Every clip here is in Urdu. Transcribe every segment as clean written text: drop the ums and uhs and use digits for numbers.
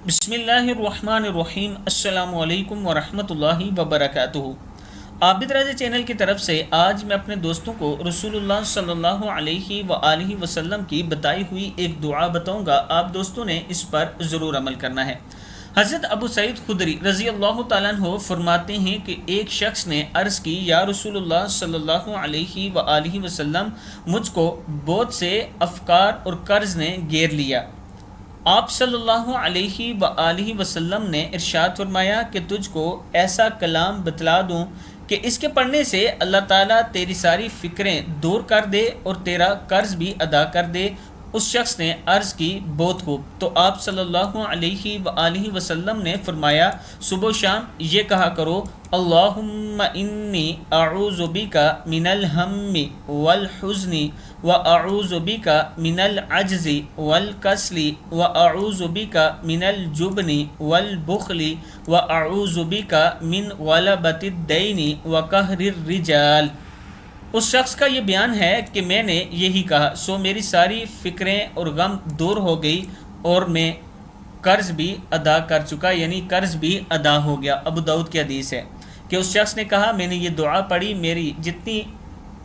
بسم اللہ الرحمن الرحیم۔ السلام علیکم ورحمۃ اللہ وبرکاتہ۔ عابد راجہ چینل کی طرف سے آج میں اپنے دوستوں کو رسول اللہ صلی اللہ علیہ وآلہ وسلم کی بتائی ہوئی ایک دعا بتاؤں گا، آپ دوستوں نے اس پر ضرور عمل کرنا ہے۔ حضرت ابو سعید خدری رضی اللہ تعالیٰ عنہ فرماتے ہیں کہ ایک شخص نے عرض کی، یا رسول اللہ صلی اللہ علیہ وآلہ وسلم، مجھ کو بہت سے افکار اور قرض نے گھیر لیا۔ آپ صلی اللہ علیہ وآلہ وسلم نے ارشاد فرمایا کہ تجھ کو ایسا کلام بتلا دوں کہ اس کے پڑھنے سے اللہ تعالیٰ تیری ساری فکریں دور کر دے اور تیرا قرض بھی ادا کر دے۔ اس شخص نے عرض کی، بہت خوب۔ تو آپ صلی اللہ علیہ وآلہ وسلم نے فرمایا، صبح و شام یہ کہا کرو، اللہم انی اعوذ بک من الہم والحزن واعوذ بک من العجز والکسل واعوذ بک من الجبن والبخل واعوذ بک من غلبۃ الدین وقہر الرجال۔ اس شخص کا یہ بیان ہے کہ میں نے یہی کہا، سو میری ساری فکریں اور غم دور ہو گئی اور میں قرض بھی ادا کر چکا، یعنی قرض بھی ادا ہو گیا۔ ابو داؤد کی حدیث ہے کہ اس شخص نے کہا، میں نے یہ دعا پڑھی، میری جتنی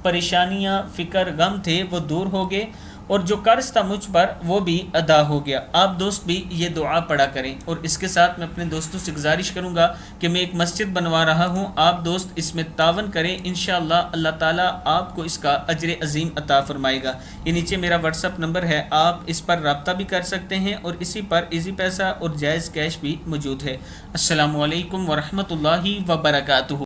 پریشانیاں، فکر، غم تھے وہ دور ہو گئے اور جو قرض تھا مجھ پر وہ بھی ادا ہو گیا۔ آپ دوست بھی یہ دعا پڑھا کریں، اور اس کے ساتھ میں اپنے دوستوں سے گزارش کروں گا کہ میں ایک مسجد بنوا رہا ہوں، آپ دوست اس میں تعاون کریں، انشاءاللہ اللہ تعالیٰ آپ کو اس کا اجر عظیم عطا فرمائے گا۔ یہ نیچے میرا واٹس ایپ نمبر ہے، آپ اس پر رابطہ بھی کر سکتے ہیں، اور اسی پر ایزی پیسہ اور جائز کیش بھی موجود ہے۔ السلام علیکم ورحمۃ اللہ وبرکاتہ۔